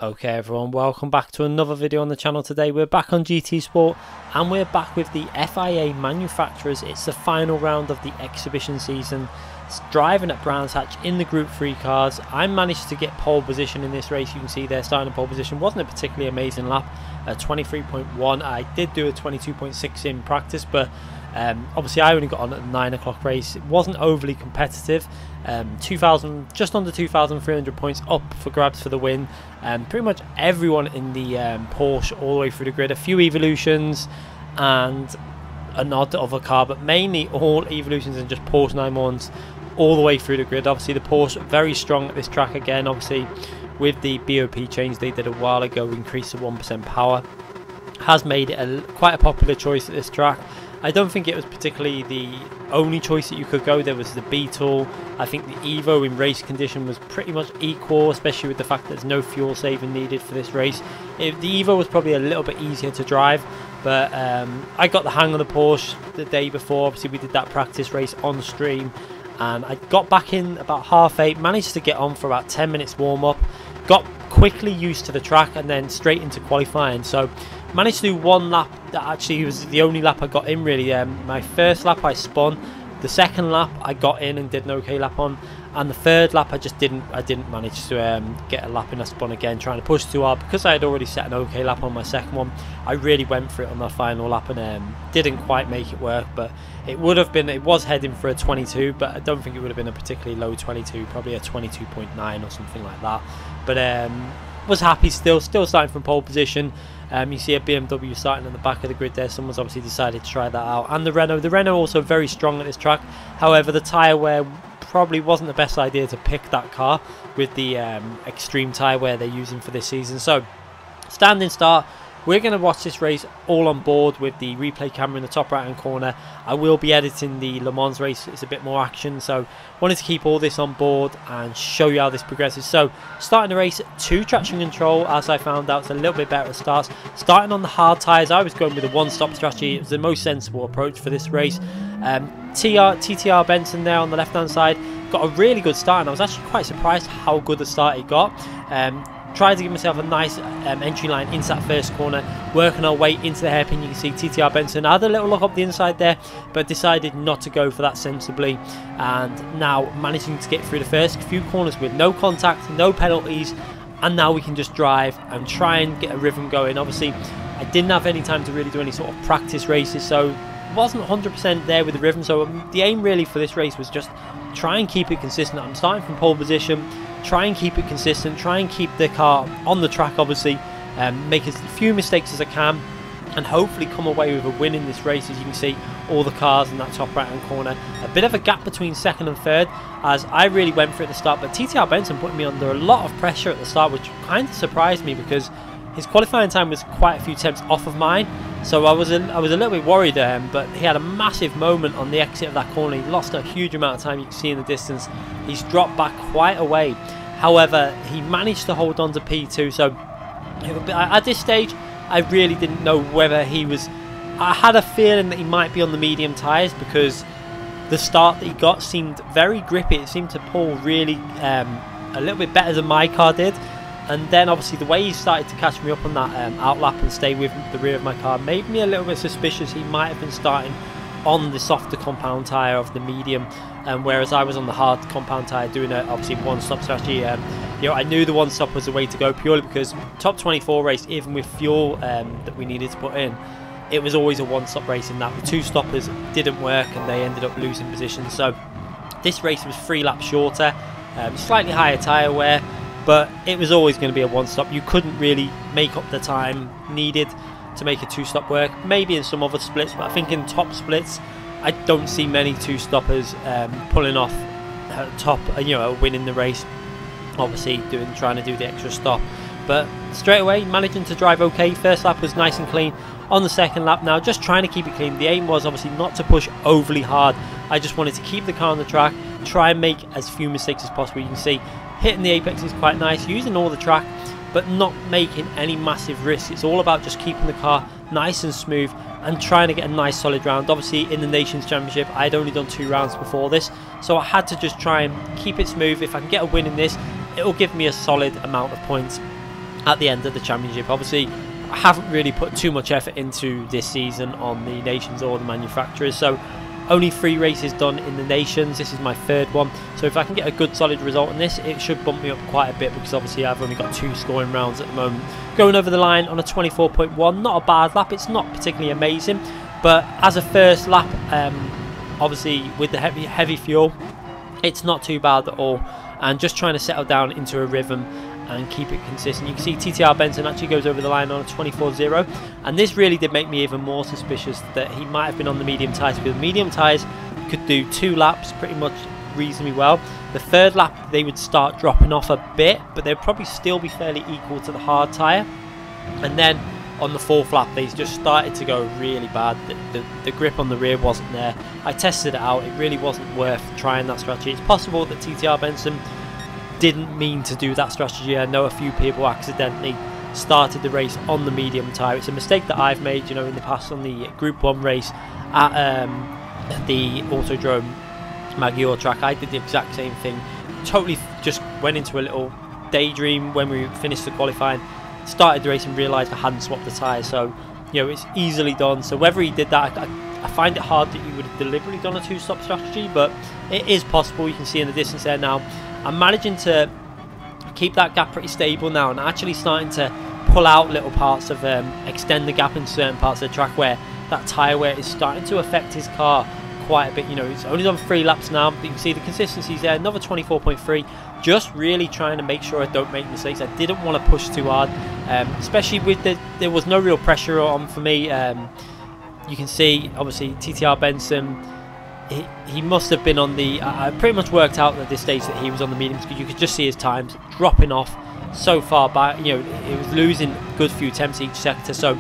Okay everyone, welcome back to another video on the channel. Today we're back on GT Sport and we're back with the FIA manufacturers. It's the final round of the exhibition season. It's driving at Brands Hatch in the Group 3 cars. I managed to get pole position in this race. You can see there starting pole position. Wasn't a particularly amazing lap, 23.1. I did do a 22.6 in practice, but obviously I only got on at the 9 o'clock race. It wasn't overly competitive. 2,000, just under 2,300 points up for grabs for the win. Pretty much everyone in the Porsche all the way through the grid. A few evolutions and an odd other car, but mainly all evolutions and just Porsche 911s all the way through the grid. Obviously the Porsche very strong at this track again. Obviously with the BOP change they did a while ago, increased to 1% power, has made it quite a popular choice at this track. I don't think it was particularly the only choice that you could go. There was the Beetle. I think the Evo in race condition was pretty much equal, especially with the fact that there's no fuel saving needed for this race. The Evo was probably a little bit easier to drive, but I got the hang of the Porsche the day before. Obviously we did that practice race on stream and I got back in about 8:30, managed to get on for about 10 minutes warm up, got quickly used to the track and then straight into qualifying. So managed to do one lap that actually was the only lap I got in really. My first lap I spun, the second lap I got in and did an okay lap on, and the third lap I didn't manage to get a lap in. I spun again trying to push too hard because I had already set an okay lap on my second one. I really went for it on that final lap and didn't quite make it work, but it would have been, it was heading for a 22, but I don't think it would have been a particularly low 22, probably a 22.9 or something like that. But was happy still starting from pole position. You see a BMW starting on the back of the grid there. Someone's obviously decided to try that out. And the Renault also very strong at this track. However, the tyre wear probably wasn't the best idea to pick that car with the extreme tyre wear they're using for this season. So, standing start. We're going to watch this race all on board with the replay camera in the top right hand corner. I will be editing the Le Mans race. It's a bit more action, so wanted to keep all this on board and show you how this progresses. So starting the race, 2 traction control, as I found out, it's a little bit better at starts. Starting on the hard tyres, I was going with a one-stop strategy. It was the most sensible approach for this race. TTR Benson there on the left hand side got a really good start, and I was actually quite surprised how good a start he got. Tried to give myself a nice entry line into that first corner, working our way into the hairpin. You can see TTR Benson. I had a little look up the inside there, but decided not to go for that sensibly. And now managing to get through the first few corners with no contact, no penalties, and now we can just drive and try and get a rhythm going. Obviously, I didn't have any time to really do any sort of practice races, so wasn't 100% there with the rhythm. So the aim really for this race was just try and keep it consistent. I'm starting from pole position. Try and keep it consistent, try and keep the car on the track obviously, make as few mistakes as I can and hopefully come away with a win in this race. As you can see, all the cars in that top right hand corner, a bit of a gap between second and third as I really went for it at the start, but TTR Benson put me under a lot of pressure at the start, which kind of surprised me because his qualifying time was quite a few tenths off of mine. So I was a little bit worried, but he had a massive moment on the exit of that corner. He lost a huge amount of time. You can see in the distance he's dropped back quite a way. However, he managed to hold on to P2. So at this stage I really didn't know whether he was, I had a feeling that he might be on the medium tyres because the start that he got seemed very grippy. It seemed to pull really a little bit better than my car did. And then obviously the way he started to catch me up on that outlap and stay with the rear of my car made me a little bit suspicious. He might have been starting on the softer compound tyre of the medium, whereas I was on the hard compound tyre doing a obviously one-stop strategy. You know, I knew the one-stop was the way to go purely because top 24 race, even with fuel that we needed to put in, it was always a one-stop race in that the 2 stoppers didn't work and they ended up losing position. So this race was 3 laps shorter, slightly higher tyre wear, but it was always going to be a one-stop. You couldn't really make up the time needed to make a 2-stop work. Maybe in some other splits, but I think in top splits I don't see many 2-stoppers pulling off top, you know, winning the race. Obviously trying to do the extra stop, but straight away managing to drive okay. First lap was nice and clean. On the second lap now, just trying to keep it clean. The aim was obviously not to push overly hard. I just wanted to keep the car on the track, try and make as few mistakes as possible. You can see hitting the apex is quite nice, using all the track, but not making any massive risks. It's all about just keeping the car nice and smooth and trying to get a nice solid round. Obviously in the Nations Championship I had only done 2 rounds before this, so I had to just try and keep it smooth. If I can get a win in this, it will give me a solid amount of points. at the end of the championship. Obviously, I haven't really put too much effort into this season on the nations or the manufacturers, so only 3 races done in the nations. This is my 3rd one, so if I can get a good solid result in this, it should bump me up quite a bit, because obviously I've only got 2 scoring rounds at the moment. Going over the line on a 24.1, not a bad lap. It's not particularly amazing, but as a first lap, obviously with the heavy fuel, it's not too bad at all, and just trying to settle down into a rhythm and keep it consistent. You can see TTR Benson actually goes over the line on a 24.0, and this really did make me even more suspicious that he might have been on the medium tyres, because medium tyres could do 2 laps pretty much reasonably well. The 3rd lap they would start dropping off a bit, but they'd probably still be fairly equal to the hard tyre, and then on the 4th lap they just started to go really bad. The grip on the rear wasn't there. I tested it out, it really wasn't worth trying that strategy. It's possible that TTR Benson didn't mean to do that strategy. I know a few people accidentally started the race on the medium tyre. It's a mistake that I've made, you know, in the past on the Group 1 race at the Autodrome Meteor track. I did the exact same thing. Totally just went into a little daydream when we finished the qualifying, started the race and realised I hadn't swapped the tyres. So, you know, it's easily done. So whether he did that, I find it hard that he would have deliberately done a 2-stop strategy, but it is possible. You can see in the distance there now, I'm managing to keep that gap pretty stable now, and actually starting to pull out little parts of, extend the gap in certain parts of the track where that tyre wear is starting to affect his car quite a bit. You know, it's only done 3 laps now, but you can see the consistency's there. Another 24.3, just really trying to make sure I don't make mistakes. I didn't want to push too hard, especially with there was no real pressure on for me. You can see, obviously, TTR Benson, he must have been on the, I pretty much worked out at this stage that he was on the mediums, because you could just see his times dropping off so far back. You know, it was losing a good few attempts each sector. So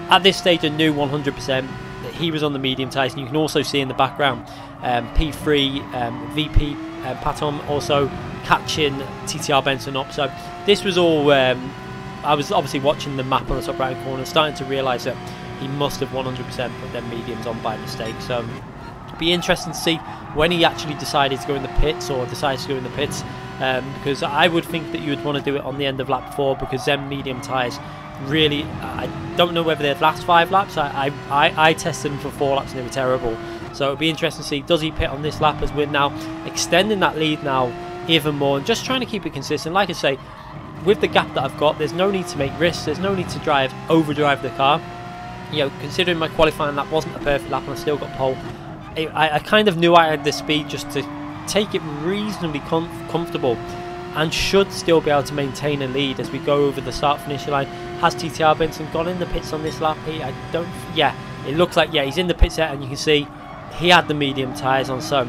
at this stage I knew 100% that he was on the medium tyres, and you can also see in the background P3 VP Patom also catching TTR Benson up. So this was all, I was obviously watching the map on the top right corner, starting to realise that he must have 100% put them mediums on by mistake. So be interesting to see when he actually decided to go in the pits, or decides to go in the pits, because I would think that you would want to do it on the end of lap 4, because them medium tyres really, I don't know whether they'd last 5 laps. I tested them for 4 laps and they were terrible. So it'll be interesting to see, does he pit on this lap, as we're now extending that lead now even more, and just trying to keep it consistent. Like I say, with the gap that I've got, there's no need to make risks, there's no need to overdrive the car. You know, considering my qualifying lap wasn't a perfect lap and I still got pole, I kind of knew I had the speed just to take it reasonably comfortable, and should still be able to maintain a lead as we go over the start-finish line. Has TTR Benson gone in the pits on this lap? It looks like, yeah, he's in the pits there, and you can see he had the medium tyres on. So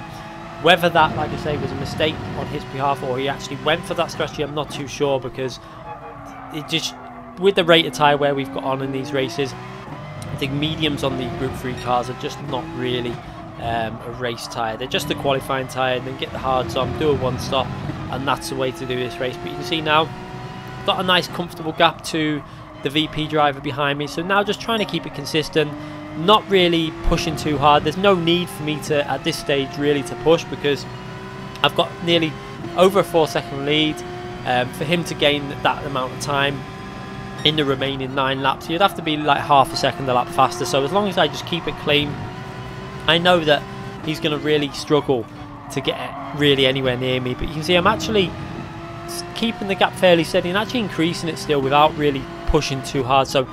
whether that, like I say, was a mistake on his behalf, or he actually went for that strategy, I'm not too sure, because it just, with the rate of tyre wear we've got on in these races, I think mediums on the Group 3 cars are just not really a race tyre. They're just a qualifying tyre, and then get the hards on, do a 1-stop, and that's the way to do this race. But you can see now, got a nice comfortable gap to the VP driver behind me. So now just trying to keep it consistent, not really pushing too hard. There's no need for me to, at this stage, really to push, because I've got nearly over a 4-second lead. For him to gain that amount of time in the remaining 9 laps, you'd have to be like half a second a lap faster. So as long as I just keep it clean, I know that he's going to really struggle to get really anywhere near me. But you can see I'm actually keeping the gap fairly steady and actually increasing it still without really pushing too hard. So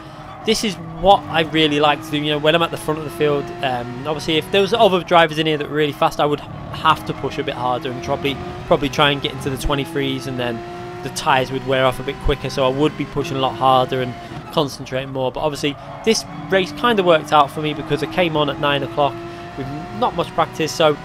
this is what I really like to do, you know, when I'm at the front of the field. Obviously, if there was other drivers in here that were really fast, I would have to push a bit harder and probably try and get into the 23s, and then the tyres would wear off a bit quicker. So I would be pushing a lot harder and concentrating more. But obviously, this race kind of worked out for me, because I came on at 9 o'clock with not much practice, so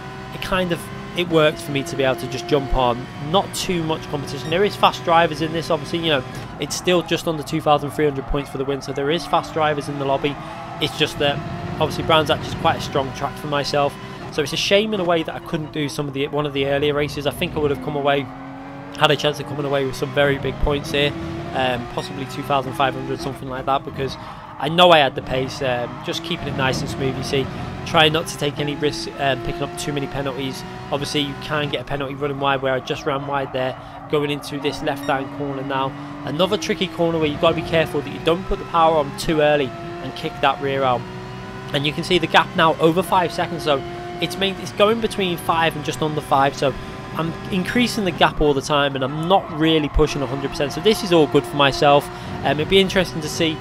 it worked for me to be able to just jump on. Not too much competition. There is fast drivers in this, obviously, you know, it's still just under 2,300 points for the win, so there is fast drivers in the lobby. It's just that obviously Brands Hatch is quite a strong track for myself, so it's a shame in a way that I couldn't do one of the earlier races. I think I would have had a chance of coming away with some very big points here, possibly 2,500, something like that, because I know I had the pace, just keeping it nice and smooth. You see, trying not to take any risks picking up too many penalties. Obviously you can get a penalty running wide, where I just ran wide there, going into this left hand corner now. Another tricky corner where you've got to be careful that you don't put the power on too early and kick that rear out. And you can see the gap now over 5 seconds, so it's going between 5 and just under 5, so I'm increasing the gap all the time and I'm not really pushing 100%, so this is all good for myself. It'd be interesting to see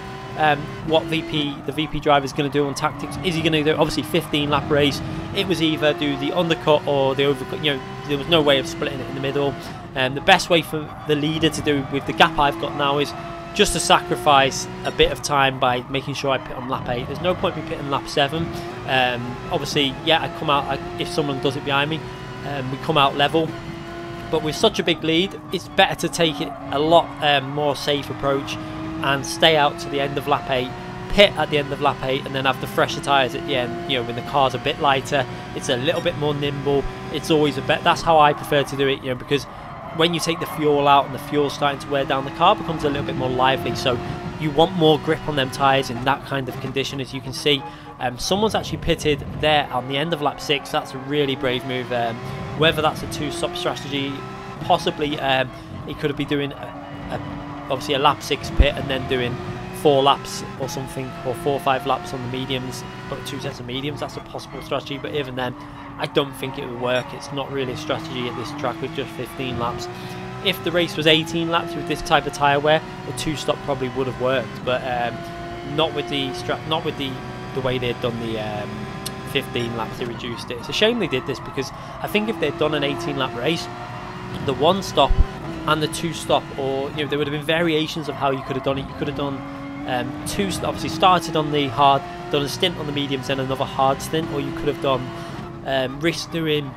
what the VP driver is going to do on tactics. Is he going to do, obviously 15 lap race, it was either do the undercut or the overcut, you know, there was no way of splitting it in the middle. The best way for the leader to do with the gap I've got now is just to sacrifice a bit of time by making sure I pit on lap 8. There's no point me pitting lap 7. Obviously, yeah, I come out, if someone does it behind me, we come out level. But with such a big lead, it's better to take it a lot more safe approach and stay out to the end of lap 8, pit at the end of lap 8, and then have the fresher tyres at the end. You know, when the car's a bit lighter, it's a little bit more nimble. It's always a bit. That's how I prefer to do it. You know, because when you take the fuel out and the fuel's starting to wear down, the car becomes a little bit more lively. So you want more grip on them tyres in that kind of condition. As you can see, someone's actually pitted there on the end of lap 6. That's a really brave move. Whether that's a 2-stop strategy, possibly he could have been doing obviously a lap 6 pit and then doing 4 laps or something, or 4 or 5 laps on the mediums, but 2 sets of mediums. That's a possible strategy, but even then I don't think it would work. It's not really a strategy at this track with just 15 laps. If the race was 18 laps with this type of tyre wear, a 2-stop probably would have worked, but not with the way they'd done the 15 laps. They reduced it. It's a shame they did this, because I think if they'd done an 18 lap race, the 1-stop and the 2-stop, or you know, there would have been variations of how you could have done it. You could have done obviously started on the hard, done a stint on the mediums, then another hard stint, or you could have done risk doing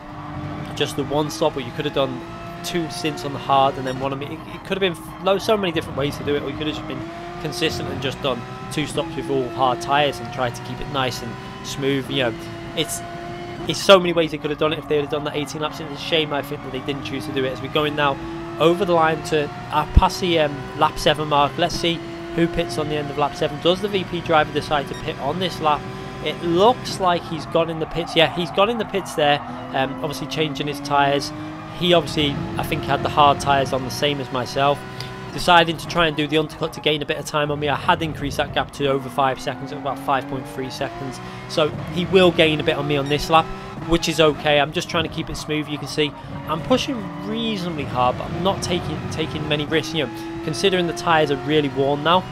just the 1-stop, or you could have done 2 stints on the hard and then one on it. It could have been so many different ways to do it, or you could have just been consistent and just done 2 stops with all hard tyres and tried to keep it nice and smooth. You know, it's so many ways they could have done it if they would have done that 18 laps. It's a shame, I think, that they didn't choose to do it. As we're going now over the line to past the lap 7 mark, let's see who pits on the end of lap 7. Does the VP driver decide to pit on this lap? It looks like he's gone in the pits. Yeah, he's gone in the pits there, obviously changing his tyres. He obviously, I think, had the hard tyres on the same as myself. Deciding to try and do the undercut to gain a bit of time on me. I had increased that gap to over 5 seconds, at about 5.3 seconds. So he will gain a bit on me on this lap, which is okay. I'm just trying to keep it smooth. You can see I'm pushing reasonably hard, but I'm not taking many risks. You know, considering the tyres are really worn now,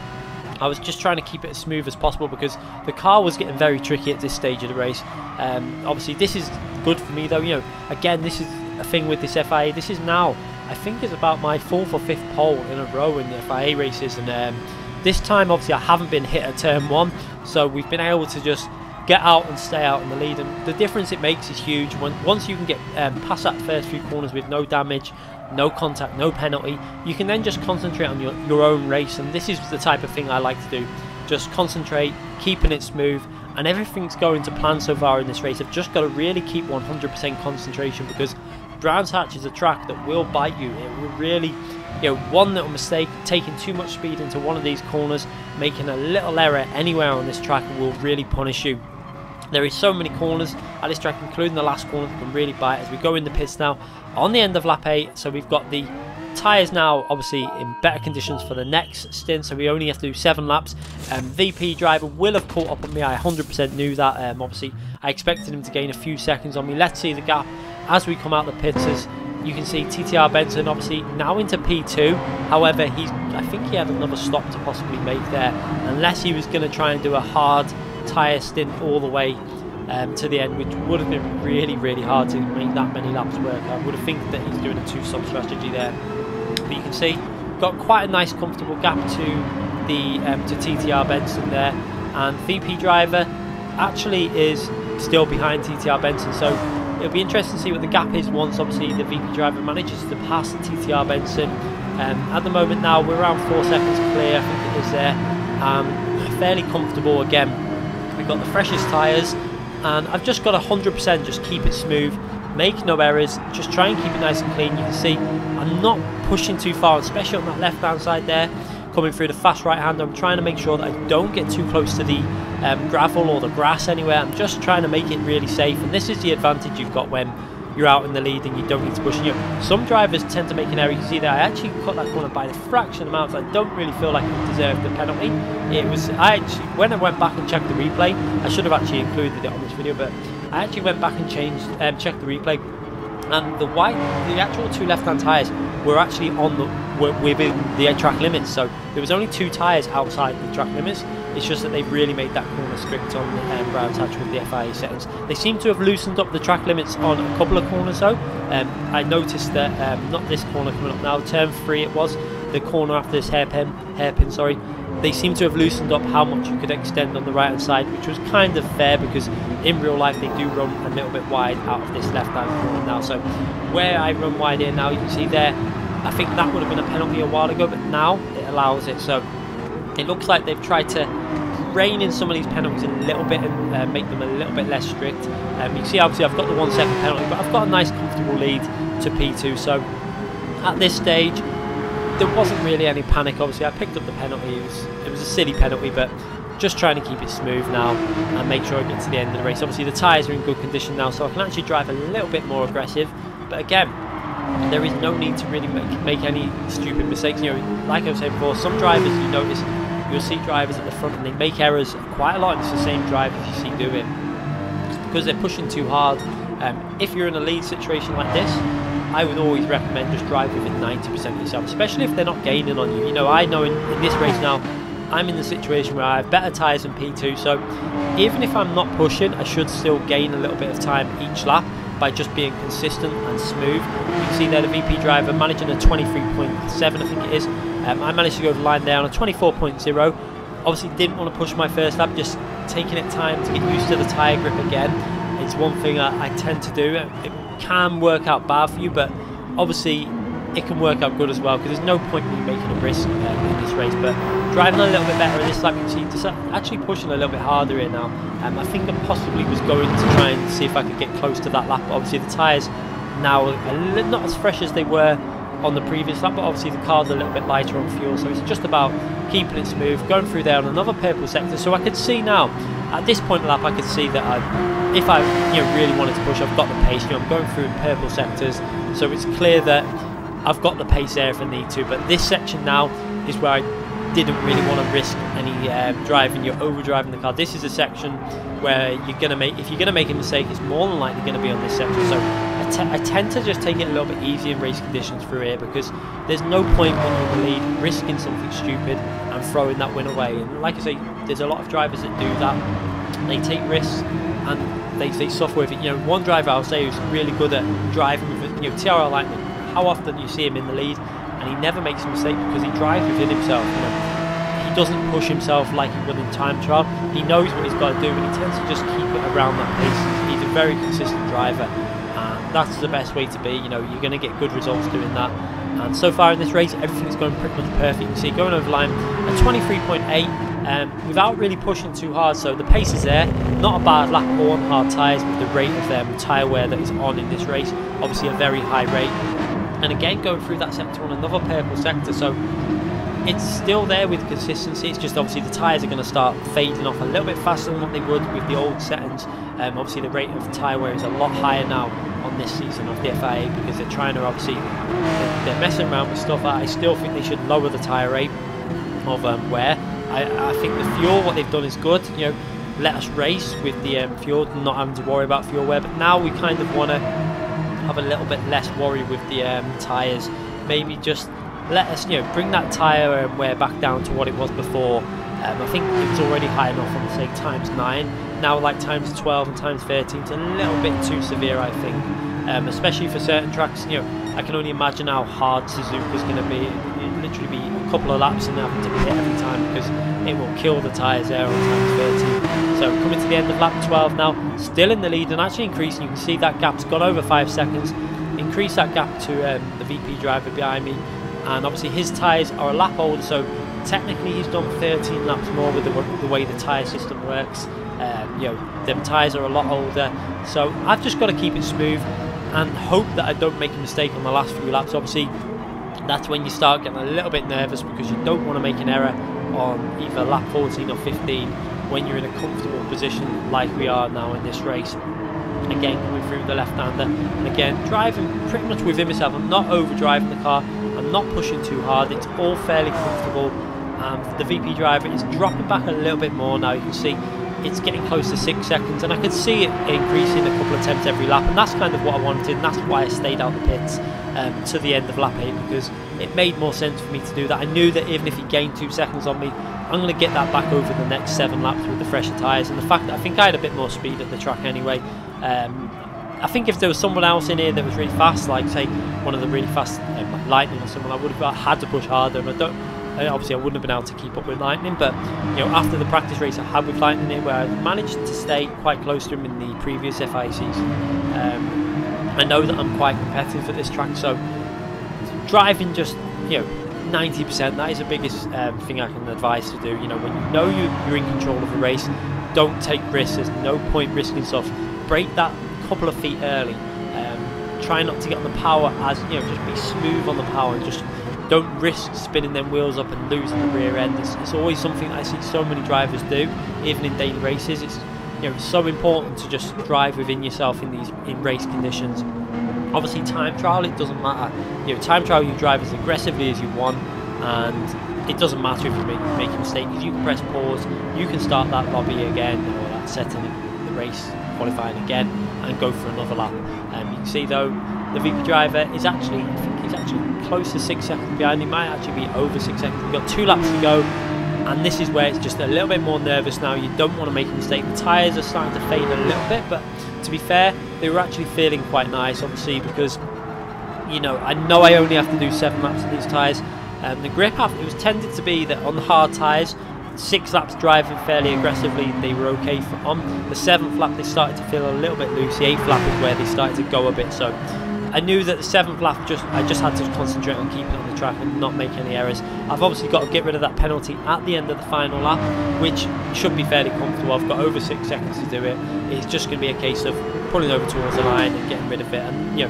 I was just trying to keep it as smooth as possible, because the car was getting very tricky at this stage of the race. Obviously this is good for me though. You know, again, this is a thing with this FIA. This is now, I think, it's about my 4th or 5th pole in a row in the FIA races, and this time obviously I haven't been hit at turn 1, so we've been able to just get out and stay out in the lead, and the difference it makes is huge. Once you can get past that first few corners with no damage, no contact, no penalty, you can then just concentrate on your own race, and this is the type of thing I like to do. Just concentrate, keeping it smooth, and everything's going to plan so far in this race. I've just got to really keep 100% concentration, because Brands Hatch is a track that will bite you. It will really, you know, one little mistake, taking too much speed into one of these corners, making a little error anywhere on this track will really punish you. There is so many corners at this track, including the last corner, that can really bite. As we go in the pits now on the end of lap 8, so we've got the tyres now obviously in better conditions for the next stint, so we only have to do 7 laps. VP driver will have caught up on me. I 100% knew that. Obviously I expected him to gain a few seconds on me. Let's see the gap as we come out the pits. As you can see, TTR Benson obviously now into P2. However, I think he had another stop to possibly make there, unless he was going to try and do a hard tyre stint all the way to the end, which would have been really, really hard to make that many laps work. I would have think that he's doing a 2-stop strategy there. But you can see, got quite a nice comfortable gap to the to TTR Benson there, and VP driver actually is still behind TTR Benson, so it'll be interesting to see what the gap is once obviously the VP driver manages to pass TTR Benson. At the moment now we're around 4 seconds clear, I think it is there. Fairly comfortable again. We've got the freshest tyres, and I've just got 100%, just keep it smooth, make no errors, just try and keep it nice and clean. You can see I'm not pushing too far, especially on that left hand side there, coming through the fast right hand. I'm trying to make sure that I don't get too close to the gravel or the grass anywhere. I'm just trying to make it really safe, and this is the advantage you've got when you're out in the lead and you don't need to push. You know, some drivers tend to make an error. You see that I actually cut that corner by the fraction of amounts. I don't really feel like it deserved the penalty. When I went back and checked the replay, I should have actually included it on this video, but I actually went back and checked the replay, and the actual two left-hand tyres were actually within the track limits. So there was only 2 tyres outside the track limits. It's just that they've really made that corner strict on the Brands Hatch with the FIA settings. They seem to have loosened up the track limits on a couple of corners though. I noticed that, not this corner coming up now, turn 3 it was, the corner after this hairpin, sorry. They seem to have loosened up how much you could extend on the right hand side, which was kind of fair because in real life they do run a little bit wide out of this left hand corner now. So where I run wide here now, you can see there, I think that would have been a penalty a while ago, but now it allows it. So it looks like they've tried to rein in some of these penalties a little bit and make them a little bit less strict. You can see obviously I've got the 1 second penalty, but I've got a nice comfortable lead to P2. So at this stage there wasn't really any panic. Obviously I picked up the penalty, it was a silly penalty, but just trying to keep it smooth now and make sure I get to the end of the race. Obviously the tyres are in good condition now, so I can actually drive a little bit more aggressive, but again, there is no need to really make any stupid mistakes. You know, like I was saying before, some drivers, you notice, you'll see drivers at the front and they make errors quite a lot, and it's the same drivers you see doing. It's because they're pushing too hard. If you're in a lead situation like this, I would always recommend just drive within 90% of yourself, especially if they're not gaining on you. You know, I know in this race now, I'm in the situation where I have better tyres than P2, so even if I'm not pushing, I should still gain a little bit of time each lap by just being consistent and smooth. You can see there the VP driver managing a 23.7, I think it is. I managed to go the line there on a 24.0. Obviously didn't want to push my first lap, just taking it time to get used to the tyre grip again. It's one thing that I tend to do. It can work out bad for you, but obviously it can work out good as well, because there's no point in you making a risk in this race. But driving a little bit better in this lap, you can see just actually pushing a little bit harder here now. I think I possibly was going to try and see if I could get close to that lap, but obviously the tyres now are not as fresh as they were on the previous lap, but obviously the car's a little bit lighter on fuel, so it's just about keeping it smooth, going through there on another purple sector. So I could see now, at this point in the lap, I could see that if I really wanted to push, I've got the pace. I'm going through in purple sectors, so it's clear that I've got the pace there if I need to. But this section now is where I didn't really want to risk any driving. You're overdriving the car. This is a section where if you're going to make a mistake, it's more than likely going to be on this section. So I tend to just take it a little bit easy in race conditions through here, because there's no point when you're in the lead risking something stupid and throwing that win away. And like I say, there's a lot of drivers that do that. They take risks and they suffer with it. You know, one driver I'll say who's really good at driving with it, TRL Lightning. How often you see him in the lead and he never makes a mistake because he drives within himself. He doesn't push himself like he would in time trial. He knows what he's got to do, and he tends to just keep it around that pace. He's a very consistent driver, and that's the best way to be. You're going to get good results doing that. And so far in this race, everything's going pretty much perfect. You can see going over the line at 23.8 without really pushing too hard. So the pace is there. Not a bad lap on hard tyres with the rate of tyre wear that is on in this race. Obviously a very high rate. And again, going through that sector on another purple sector, so it's still there with consistency. It's just obviously the tyres are going to start fading off a little bit faster than what they would with the old settings. Obviously the rate of tyre wear is a lot higher now on this season of the FIA, because they're trying to obviously, they're messing around with stuff. I still think they should lower the tyre rate of wear. I think the fuel, what they've done is good. Let us race with the fuel, not having to worry about fuel wear. But now we kind of want to have a little bit less worry with the tyres. Maybe just let us, bring that tyre wear back down to what it was before. I think it was already high enough on, say, times 9. Now, like times 12 and times 13, it's a little bit too severe, I think. Especially for certain tracks. I can only imagine how hard Suzuka's going to be. It'll literally be a couple of laps and having to pit every time, because it will kill the tyres there on times 13. So coming to the end of lap 12 now, still in the lead and actually increasing. You can see that gap's gone over 5 seconds. Increase that gap to the VP driver behind me, and obviously his tyres are a lap older, so technically he's done 13 laps more with the way the tyre system works. Them tyres are a lot older, so I've just got to keep it smooth and hope that I don't make a mistake on the last few laps. Obviously that's when you start getting a little bit nervous, because you don't want to make an error on either lap 14 or 15 when you're in a comfortable position like we are now in this race. Again, coming through the left-hander, and again driving pretty much within myself. I'm not over driving the car, I'm not pushing too hard, it's all fairly comfortable. The VP driver is dropping back a little bit more now. You can see it's getting close to 6 seconds, and I can see it increasing a couple of attempts every lap, and that's kind of what I wanted, and that's why I stayed out the pits to the end of lap 8, because it made more sense for me to do that. I knew that even if he gained 2 seconds on me, I'm going to get that back over the next 7 laps with the fresher tyres, and the fact that I think I had a bit more speed at the track anyway. I think if there was someone else in here that was really fast, like say one of the really fast Lightning or someone, I would have had to push harder, and obviously I wouldn't have been able to keep up with Lightning. But you know, after the practice race I had with Lightning here, where I managed to stay quite close to him in the previous FIA season, I know that I'm quite competitive at this track, so driving just 90%, that is the biggest thing I can advise to do. You know, when you know you're in control of a race, don't take risks. There's no point risking stuff. Break that couple of feet early. Try not to get on the power, as just be smooth on the power, and just don't risk spinning them wheels up and losing the rear end. It's always something that I see so many drivers do, even in daily races. It's it's so important to just drive within yourself in race conditions. Obviously, time trial, it doesn't matter. Time trial, you drive as aggressively as you want, and it doesn't matter if you make a mistake, because you can press pause, you can start that lobby again, or that setting in the race qualifying again, and go for another lap. You can see though the VP driver is actually, I think he's actually close to 6 seconds behind. He might actually be over 6 seconds. We've got 2 laps to go, and this is where it's just a little bit more nervous now. You don't want to make a mistake. The tyres are starting to fade a little bit, but to be fair, they were actually feeling quite nice, obviously, because I know I only have to do 7 laps of these tyres. The grip, it was tended to be that on the hard tyres, 6 laps driving fairly aggressively, they were okay. On the 7th lap, they started to feel a little bit loose. The 8th lap is where they started to go a bit. So I knew that the 7th lap, I just had to concentrate on keeping it on the track and not make any errors. I've obviously got to get rid of that penalty at the end of the final lap, which should be fairly comfortable. I've got over 6 seconds to do it. It's just going to be a case of pulling over towards the line and getting rid of it. And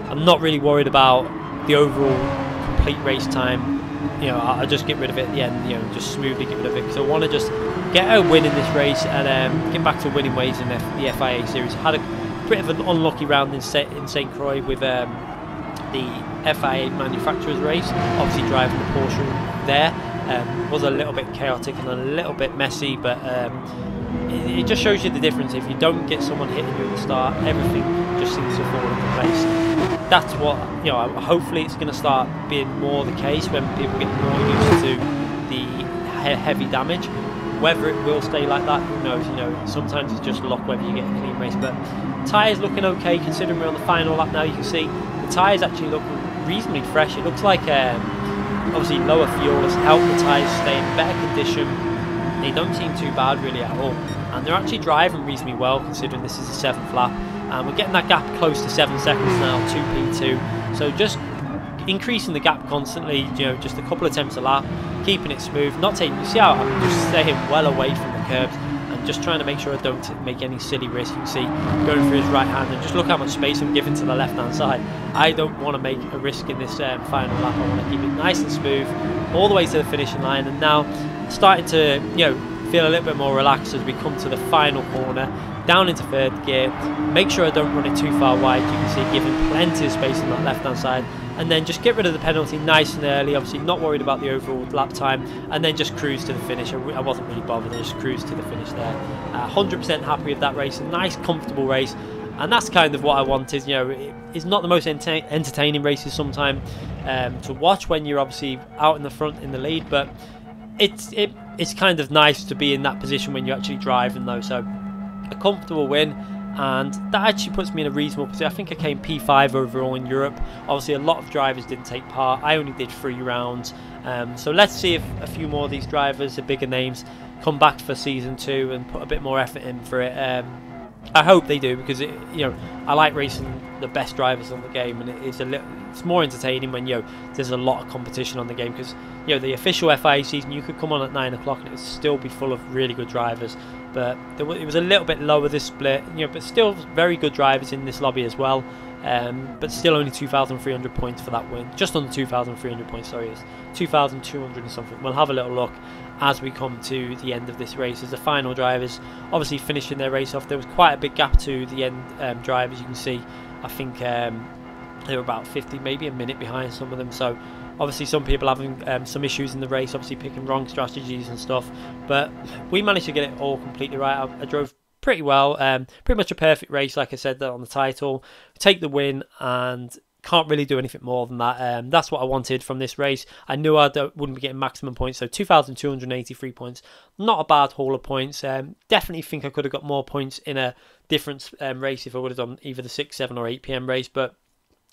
I'm not really worried about the overall complete race time. I'll just get rid of it at the end, just smoothly get rid of it, because I want to just get a win in this race and get back to winning ways in the FIA series. Had a bit of an unlucky round in St. Croix with the FIA manufacturers race, obviously driving the Porsche there. Was a little bit chaotic and a little bit messy, but it just shows you the difference. If you don't get someone hitting you at the start, everything just seems to fall into place. That's what, hopefully it's going to start being more the case when people get more used to the heavy damage. Whether it will stay like that, who knows. Sometimes it's just luck whether you get a clean race. But tyres looking okay, considering we're on the final lap now. You can see the tyres actually look reasonably fresh. It looks like obviously lower fuel has helped the tyres stay in better condition. They don't seem too bad really at all, and they're actually driving reasonably well considering this is the 7th lap. We're getting that gap close to 7 seconds now, 2P2. So just increasing the gap constantly, just a couple of attempts a lap, keeping it smooth, not taking. You see how I'm just staying well away from the curbs and just trying to make sure I don't make any silly risks. You can see going through his right hand, and just look how much space I'm giving to the left hand side. I don't want to make a risk in this final lap. I want to keep it nice and smooth all the way to the finishing line, and now starting to feel a little bit more relaxed as we come to the final corner, down into 3rd gear. Make sure I don't run it too far wide. You can see giving plenty of space on that left hand side, and then just get rid of the penalty nice and early. Obviously not worried about the overall lap time, and then just cruise to the finish. I wasn't really bothered, I just cruised to the finish there. 100% happy with that race. A nice comfortable race, and that's kind of what I wanted. It's not the most entertaining races sometimes to watch when you're obviously out in the front in the lead, but it's kind of nice to be in that position when you're actually driving though. So a comfortable win, and that actually puts me in a reasonable position. I think I came P5 overall in Europe. Obviously a lot of drivers didn't take part. I only did 3 rounds, so let's see if a few more of these drivers, the bigger names, come back for season 2 and put a bit more effort in for it. I hope they do, because I like racing the best drivers on the game, and it's more entertaining when there's a lot of competition on the game, because the official FIA season, you could come on at 9 o'clock and it would still be full of really good drivers, but it was a little bit lower this split, but still very good drivers in this lobby as well. but still only 2,300 points for that win. Just under 2,300 points, sorry, it's 2,200 and something. We'll have a little look as we come to the end of this race, as the final drivers obviously finishing their race off. There was quite a big gap to the end drivers. You can see, I think they were about 50, maybe a minute behind some of them. So obviously some people having some issues in the race, obviously picking wrong strategies and stuff, but we managed to get it all completely right. I drove pretty well, pretty much a perfect race, like I said on the title. Take the win, and can't really do anything more than that. That's what I wanted from this race. I knew I wouldn't be getting maximum points, so 2,283 points, not a bad haul of points. Definitely think I could have got more points in a different race if I would have done either the 6, 7 or 8 p.m. race, but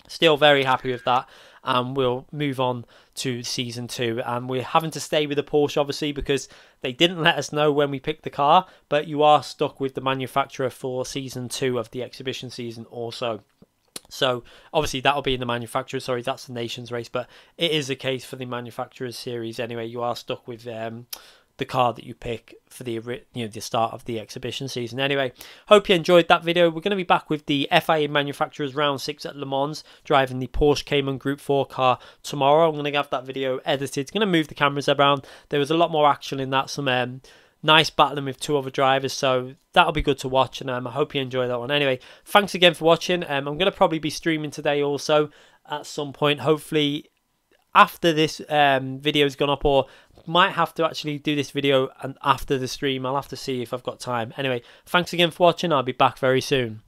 still very happy with that. And we'll move on to season 2, and we're having to stay with the Porsche obviously because they didn't let us know when we picked the car, but you are stuck with the manufacturer for season 2 of the exhibition season also. So obviously that'll be in the manufacturer, sorry, that's the nations race, but it is the case for the manufacturers series anyway. You are stuck with the car that you pick for the the start of the exhibition season. Anyway, hope you enjoyed that video. We're going to be back with the FIA manufacturers round 6 at Le Mans, driving the Porsche Cayman Group 4 car tomorrow. I'm going to have that video edited, going to move the cameras around. There was a lot more action in that, some nice battling with 2 other drivers, so that'll be good to watch, and I hope you enjoy that one. Anyway, thanks again for watching. I'm going to probably be streaming today also at some point, hopefully after this video's gone up, or might have to actually do this video and after the stream. I'll have to see if I've got time. Anyway, thanks again for watching. I'll be back very soon.